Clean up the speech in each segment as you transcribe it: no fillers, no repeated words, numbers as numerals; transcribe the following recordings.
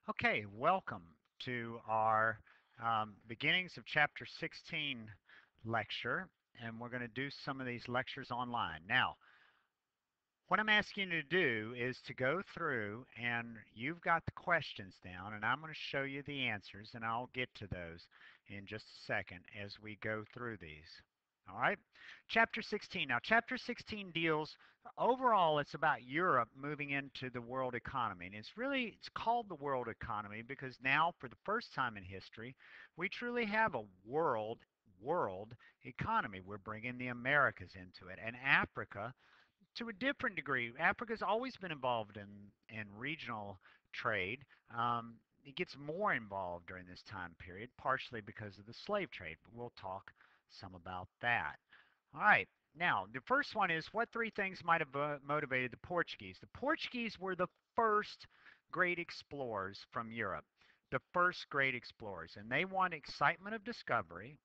Okay, welcome to our beginnings of Chapter 16 lecture, and we're going to do some of these lectures online. Now, what I'm asking you to do is to go through, and you've got the questions down, and I'm going to show you the answers, and I'll get to those in just a second as we go through these. All right, chapter 16. Now, chapter 16 deals overall, it's about Europe moving into the world economy, and it's called the world economy because now, for the first time in history, we truly have a world economy. We're bringing the Americas into it, and Africa to a different degree. Africa's always been involved in regional trade. It gets more involved during this time period, partially because of the slave trade, but we'll talk some about that. All right. Now, the first one is what three things might have motivated the Portuguese? The Portuguese were the first great explorers from Europe, the first great explorers, and they want excitement of discovery,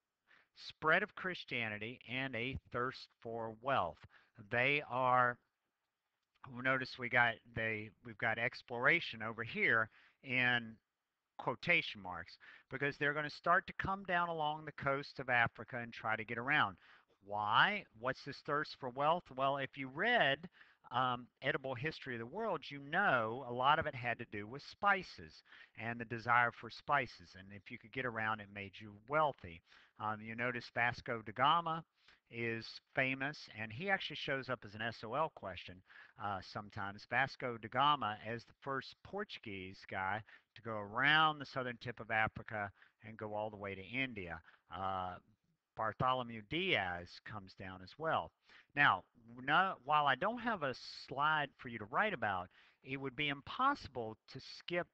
spread of Christianity, and a thirst for wealth. They are Notice we've got exploration over here in quotation marks because they're going to start to come down along the coast of Africa and try to get around. Why? What's this thirst for wealth? Well, if you read Edible History of the World, you know a lot of it had to do with spices and the desire for spices. And if you could get around, it made you wealthy. You notice Vasco da Gama is famous, and he actually shows up as an SOL question sometimes. Vasco da Gama as the first Portuguese guy to go around the southern tip of Africa and go all the way to India. Bartholomew Diaz comes down as well. Now, while I don't have a slide for you to write about, it would be impossible to skip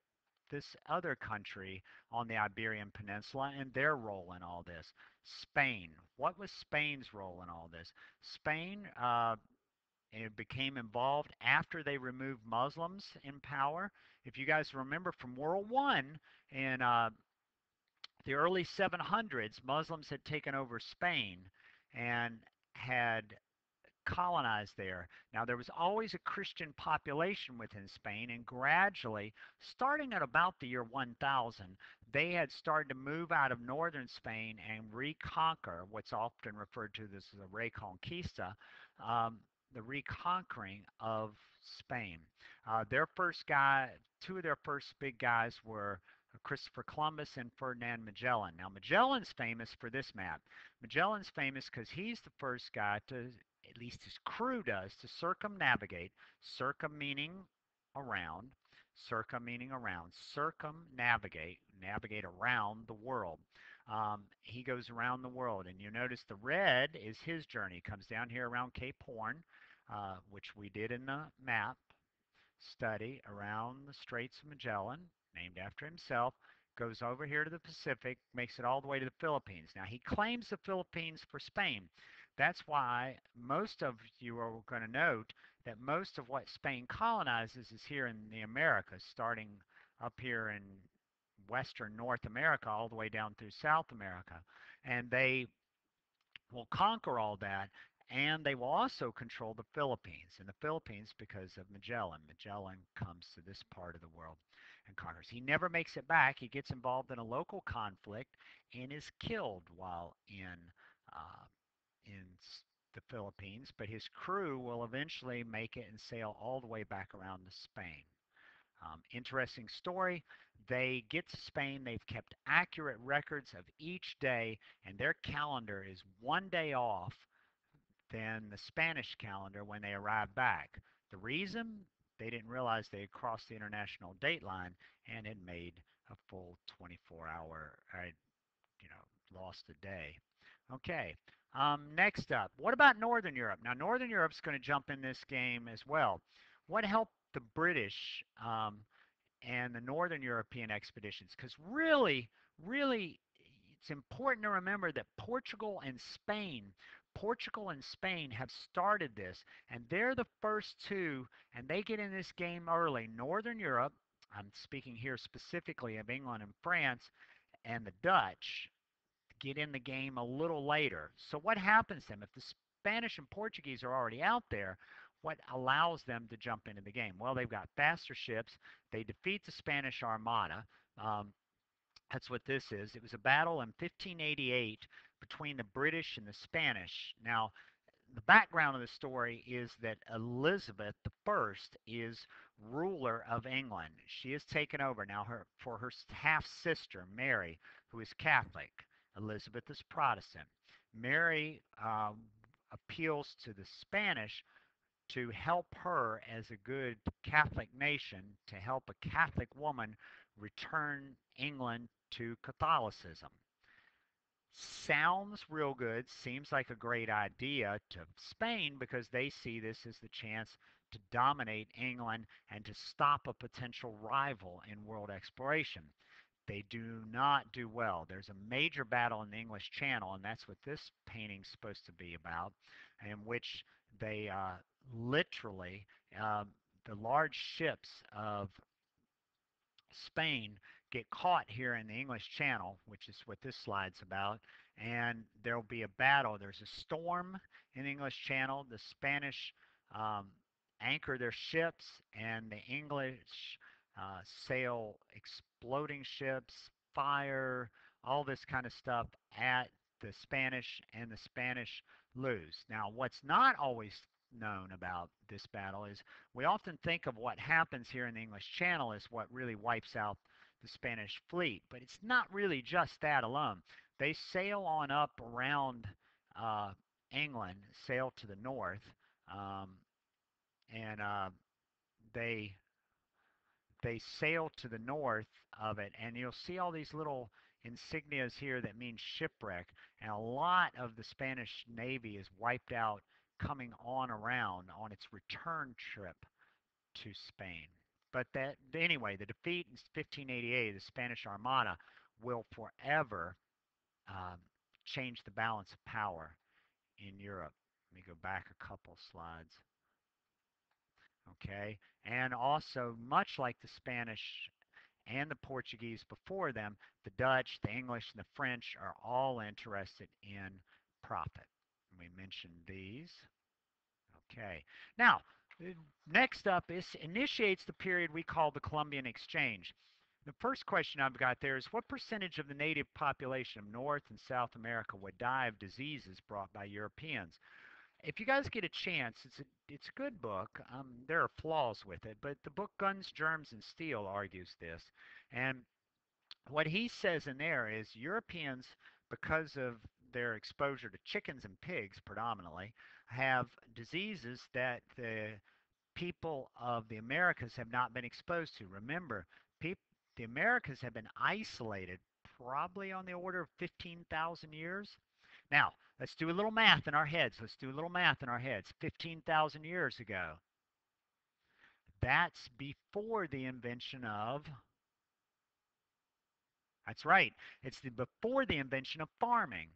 this other country on the Iberian Peninsula and their role in all this. Spain. What was Spain's role in all this? Spain became involved after they removed Muslims in power. If you guys remember from World One in the early 700s, Muslims had taken over Spain and had colonized there. Now, there was always a Christian population within Spain, and gradually, starting at about the year 1000, they had started to move out of northern Spain and reconquer what's often referred to as the Reconquista, the reconquering of Spain. Two of their first big guys were Christopher Columbus and Ferdinand Magellan. Now, Magellan's famous for this map. Magellan's famous because he's the first guy to, at least his crew does, to circumnavigate. Circum meaning around, circumnavigate, navigate around the world. He goes around the world, and you notice the red is his journey. Comes down here around Cape Horn, which we did in the map study around the Straits of Magellan, named after himself, goes over here to the Pacific, makes it all the way to the Philippines. Now, he claims the Philippines for Spain. That's why most of you are going to note that most of what Spain colonizes is here in the Americas, starting up here in western North America all the way down through South America. And they will conquer all that, and they will also control the Philippines. And the Philippines, because of Magellan. Magellan comes to this part of the world and conquers. He never makes it back. He gets involved in a local conflict and is killed while uh, in the Philippines. But his crew will eventually make it and sail all the way back around to Spain. Interesting story. They get to Spain. They've kept accurate records of each day, and their calendar is one day off than the Spanish calendar when they arrive back. The reason? They didn't realize they had crossed the international date line and had made a full 24-hour, lost a day. Okay, next up, what about Northern Europe? Now, Northern Europe's going to jump in this game as well. What helped the British and the Northern European expeditions? Because really, it's important to remember that Portugal and Spain have started this, and they're the first two, and they get in this game early. Northern Europe, I'm speaking here specifically of England and France, and the Dutch get in the game a little later. So what happens to them if the Spanish and Portuguese are already out there? what allows them to jump into the game? Well, they've got faster ships. They defeat the Spanish Armada. Um, that's what this is. It was a battle in 1588 between the British and the Spanish. Now, the background of the story is that Elizabeth I is ruler of England. She has taken over now for her half sister Mary, who is Catholic. Elizabeth is Protestant. Mary appeals to the Spanish to help her as a good Catholic nation to help a Catholic woman return England to Catholicism. Sounds real good, seems like a great idea to Spain because they see this as the chance to dominate England and to stop a potential rival in world exploration. They do not do well. There's a major battle in the English Channel, and that's what this painting's supposed to be about, in which they literally, uh, the large ships of Spain get caught here in the English Channel, which is what this slide's about, and there'll be a battle. There's a storm in the English Channel. The Spanish um, anchor their ships, and the English sail exploding ships, fire, all this kind of stuff at the Spanish, and the Spanish lose. Now, what's not always known about this battle is we often think of what happens here in the English Channel as what really wipes out the Spanish fleet, but it's not really just that alone. They sail on up around uh, England, sail to the north, um, and they they sail to the north of it, and you'll see all these little insignias here that mean shipwreck, and a lot of the Spanish Navy is wiped out coming on around on its return trip to Spain. But that anyway, the defeat in 1588 of the Spanish Armada will forever um, change the balance of power in Europe. Let me go back a couple slides. Okay, and also much like the Spanish and the Portuguese before them, the Dutch, the English, and the French are all interested in profit. We mentioned these. Okay. Now, next up is initiates the period we call the Columbian Exchange. The first question I've got there is what percentage of the native population of North and South America would die of diseases brought by Europeans? If you guys get a chance, it's a good book. There are flaws with it, but the book Guns, Germs, and Steel argues this. And what he says in there is Europeans, because of their exposure to chickens and pigs predominantly, have diseases that the people of the Americas have not been exposed to. Remember, the Americas have been isolated probably on the order of 15,000 years. Now, let's do a little math in our heads. Let's do a little math in our heads. 15,000 years ago. That's before the invention of That's right. It's before the invention of farming.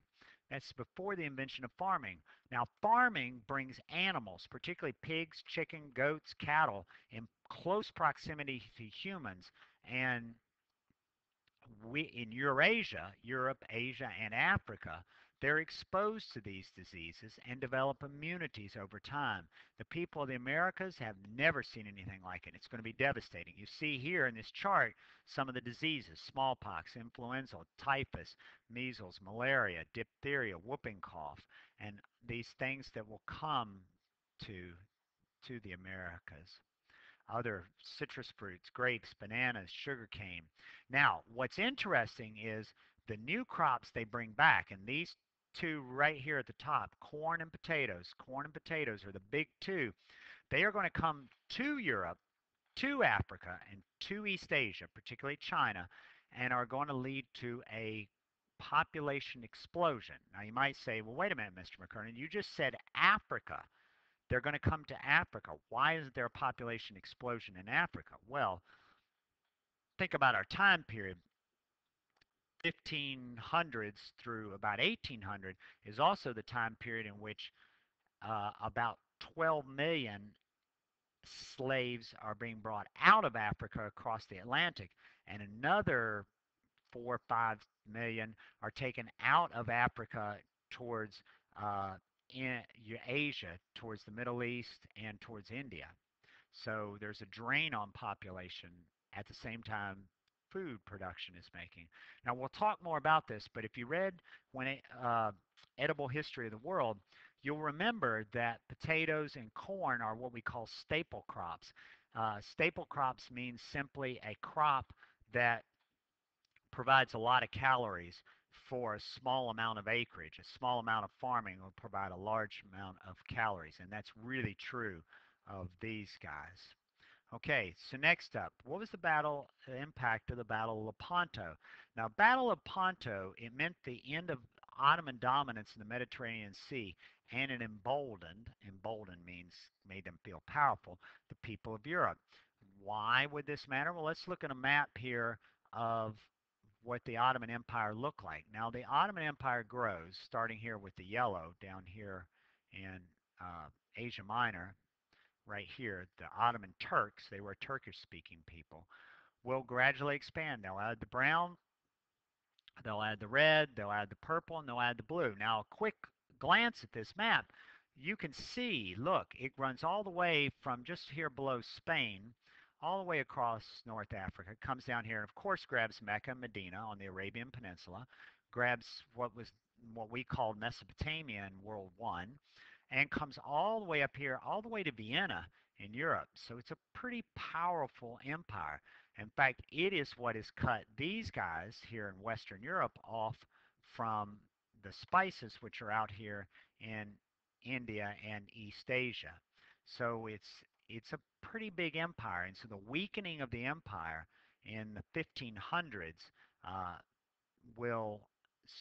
That's before the invention of farming. Now, farming brings animals, particularly pigs, chicken, goats, cattle, in close proximity to humans. And we in Eurasia, Europe, Asia, and Africa, they're exposed to these diseases and develop immunities over time. The people of the Americas have never seen anything like it. It's going to be devastating. You see here in this chart some of the diseases: smallpox, influenza, typhus, measles, malaria, diphtheria, whooping cough, and these things that will come to to the Americas. Other citrus fruits, grapes, bananas, sugarcane. Now, what's interesting is the new crops they bring back, and these two right here at the top, corn and potatoes. Corn and potatoes are the big two. They are going to come to Europe, to Africa, and to East Asia, particularly China, and are going to lead to a population explosion. Now, you might say, well, wait a minute, Mr. McKernan, you just said Africa. They're going to come to Africa. Why is there a population explosion in Africa? Well, think about our time period. 1500s through about 1800 is also the time period in which about 12 million slaves are being brought out of Africa across the Atlantic, and another 4 or 5 million are taken out of Africa towards in Asia, towards the Middle East, and towards India. So there's a drain on population at the same time food production is making. Now we'll talk more about this, but if you read when Edible History of the World, you'll remember that potatoes and corn are what we call staple crops. Staple crops means simply a crop that provides a lot of calories for a small amount of acreage. A small amount of farming will provide a large amount of calories, and that's really true of these guys. Okay, so next up, what was the impact of the Battle of Lepanto? Now, Battle of Lepanto, it meant the end of Ottoman dominance in the Mediterranean Sea, and it emboldened means made them feel powerful, the people of Europe. Why would this matter? Well, let's look at a map here of what the Ottoman Empire looked like. Now, the Ottoman Empire grows, starting here with the yellow down here in Asia Minor, right here, the Ottoman Turks, they were Turkish-speaking people, will gradually expand. They'll add the brown, they'll add the red, they'll add the purple, and they'll add the blue. Now, a quick glance at this map, you can see, look, it runs all the way from just here below Spain, all the way across North Africa. It comes down here and, of course, grabs Mecca and Medina on the Arabian Peninsula, grabs what we called Mesopotamia in World War I, and comes all the way up here, all the way to Vienna in Europe. So it's a pretty powerful empire. In fact, it is what has cut these guys here in Western Europe off from the spices which are out here in India and East Asia. So it's a pretty big empire. And so the weakening of the empire in the 1500s uh, will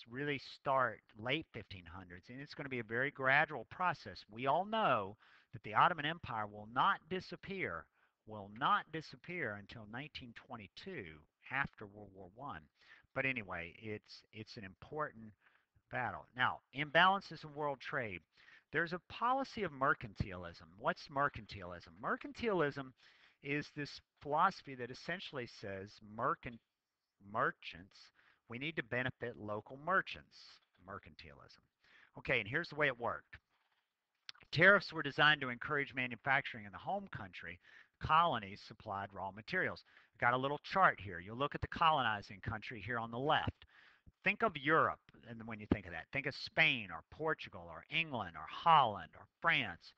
really start late 1500s, and it's going to be a very gradual process. We all know that the Ottoman Empire will not disappear until 1922 after World War I. But anyway, it's an important battle. Now, imbalances in world trade. There's a policy of mercantilism. What's mercantilism? Mercantilism is this philosophy that essentially says merchants, we need to benefit local merchants, mercantilism. Okay, and here's the way it worked. Tariffs were designed to encourage manufacturing in the home country. Colonies supplied raw materials. I've got a little chart here. You'll look at the colonizing country here on the left. Think of Europe, and when you think of that, think of Spain or Portugal or England or Holland or France.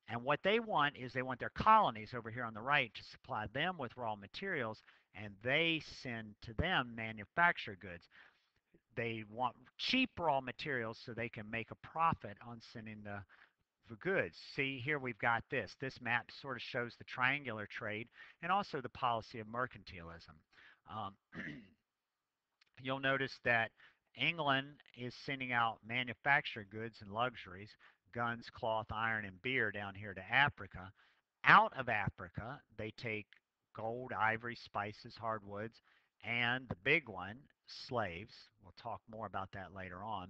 And what they want is they want their colonies over here on the right to supply them with raw materials, and they send to them manufactured goods. They want cheap raw materials so they can make a profit on sending the goods. See, here we've got this. This map sort of shows the triangular trade and also the policy of mercantilism. Um, you'll notice that England is sending out manufactured goods and luxuries, guns, cloth, iron, and beer down here to Africa. Out of Africa, they take gold, ivory, spices, hardwoods, and the big one, slaves. We'll talk more about that later on.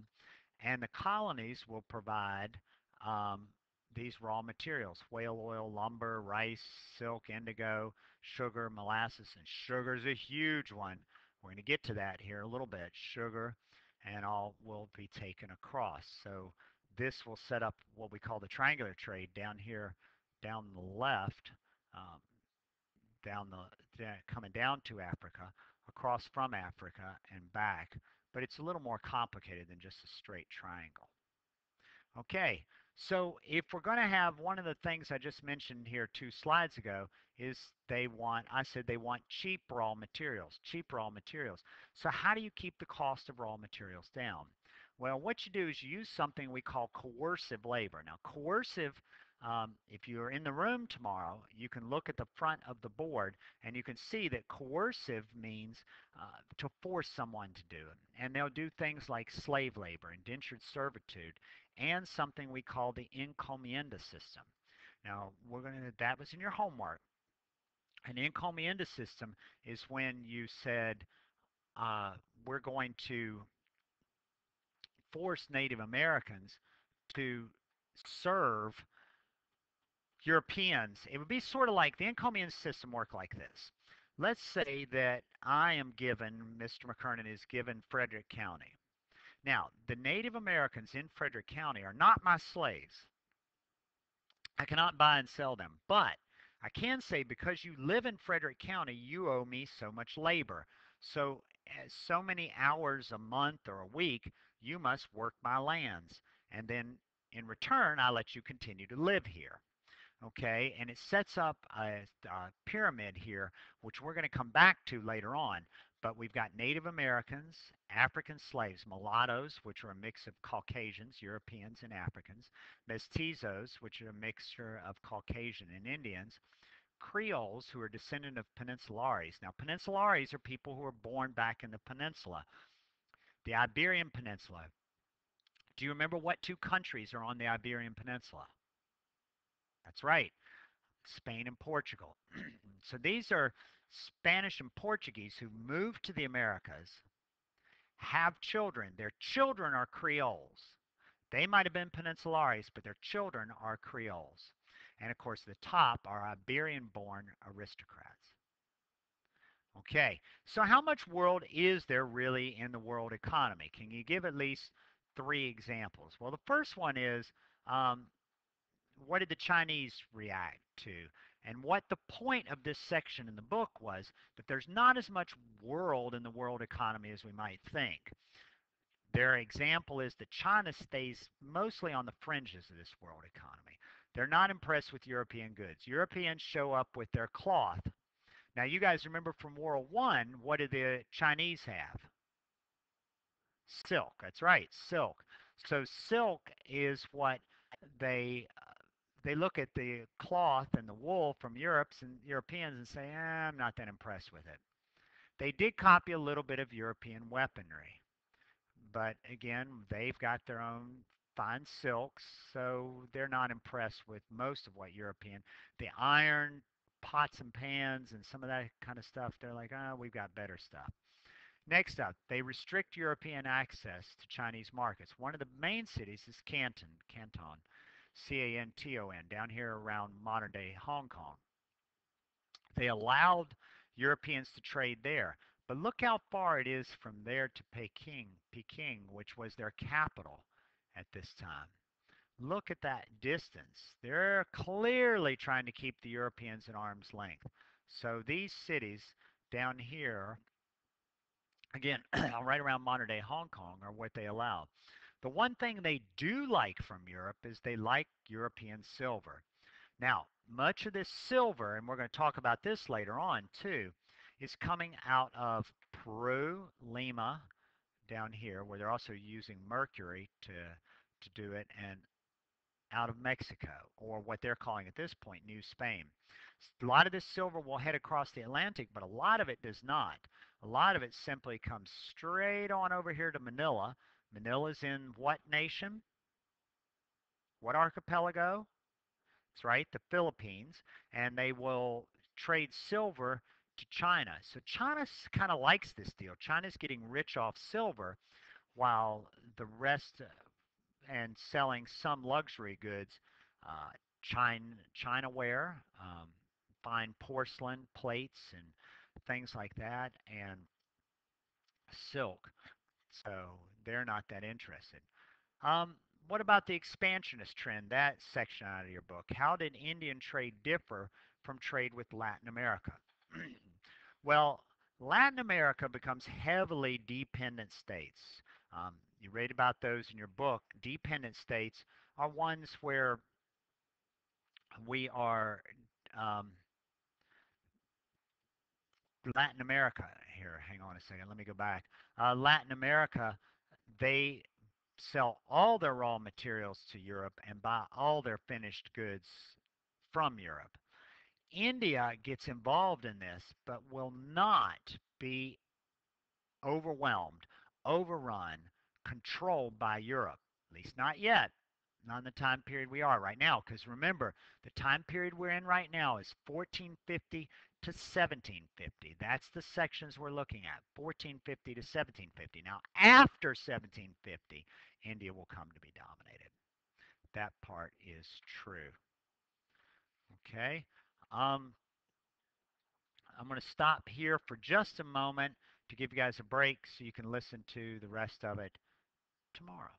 And the colonies will provide um, these raw materials: whale oil, lumber, rice, silk, indigo, sugar, molasses. And sugar is a huge one. We're going to get to that here a little bit. Sugar and all will be taken across. So this will set up what we call the triangular trade down here, down the left, um, coming down to Africa, across from Africa and back. But it's a little more complicated than just a straight triangle. Okay, so if we're going to have one of the things I just mentioned here 2 slides ago is I said they want cheap raw materials, cheap raw materials. So how do you keep the cost of raw materials down? Well, what you do is you use something we call coercive labor. Now, coercive, if you're in the room tomorrow, you can look at the front of the board and you can see that coercive means to force someone to do it. And they'll do things like slave labor, indentured servitude, and something we call the encomienda system. Now, that was in your homework. An encomienda system is when you said, we're going to force Native Americans to serve Europeans. It would be sort of like the encomienda system worked like this. Let's say that I am given, Mr. McKernan is given Frederick County. Now, the Native Americans in Frederick County are not my slaves. I cannot buy and sell them, but I can say because you live in Frederick County, you owe me so much labor. So, so many hours a month or a week, you must work my lands. And then in return, I let you continue to live here. Okay, and it sets up a pyramid here, which we're going to come back to later on. But we've got Native Americans, African slaves, mulattoes, which are a mix of Caucasians, Europeans, and Africans, mestizos, which are a mixture of Caucasian and Indians, Creoles, who are descendant of Peninsulares. Now, Peninsulares are people who were born back in the peninsula, the Iberian Peninsula. Do you remember what two countries are on the Iberian Peninsula? That's right, Spain and Portugal. So these are Spanish and Portuguese who moved to the Americas, have children. Their children are Creoles. They might have been Peninsulares, but their children are Creoles. And of course, the top are Iberian born aristocrats. Okay, so how much world is there really in the world economy? Can you give at least three examples? Well, the first one is um, what did the Chinese react to? And what the point of this section in the book was that there's not as much world in the world economy as we might think. Their example is that China stays mostly on the fringes of this world economy. They're not impressed with European goods. Europeans show up with their cloth. Now, you guys remember from World War I, what did the Chinese have? Silk. That's right, silk. So silk is what they they look at the cloth and the wool from Europeans and say, I'm not that impressed with it. They did copy a little bit of European weaponry, but again, they've got their own fine silks, so they're not impressed with most of what European. The iron pots and pans and some of that kind of stuff, they're like, oh, we've got better stuff. Next up, they restrict European access to Chinese markets. One of the main cities is Canton, Canton, down here around modern day Hong Kong. They allowed Europeans to trade there. But look how far it is from there to Peking, which was their capital at this time. Look at that distance. They're clearly trying to keep the Europeans at arm's length. So these cities down here, again, right around modern day Hong Kong, are what they allow. The one thing they do like from Europe is they like European silver. Now, much of this silver, and we're going to talk about this later on too, is coming out of Peru, Lima, down here, where they're also using mercury to do it, and out of Mexico, or what they're calling at this point New Spain. A lot of this silver will head across the Atlantic, but a lot of it does not. A lot of it simply comes straight on over here to Manila. Manila's in what nation? What archipelago? That's right, the Philippines, and they will trade silver to China. So China kind of likes this deal. China's getting rich off silver while the rest and selling some luxury goods, uh, Chinaware, fine porcelain plates and things like that, and silk. So they're not that interested. Um, what about the expansionist trend, that section out of your book? How did Indian trade differ from trade with Latin America? Well, Latin America becomes heavily dependent states. You read about those in your book. Dependent states are ones where we are um, Latin America. Here, hang on a second. Let me go back. Latin America, they sell all their raw materials to Europe and buy all their finished goods from Europe. India gets involved in this, but will not be overwhelmed, overrun, controlled by Europe. At least not yet. Not in the time period we are right now. Because remember, the time period we're in right now is 1450 to 1750. That's the sections we're looking at, 1450 to 1750. Now, after 1750, India will come to be dominated. That part is true. Okay. Um, I'm going to stop here for just a moment to give you guys a break so you can listen to the rest of it tomorrow.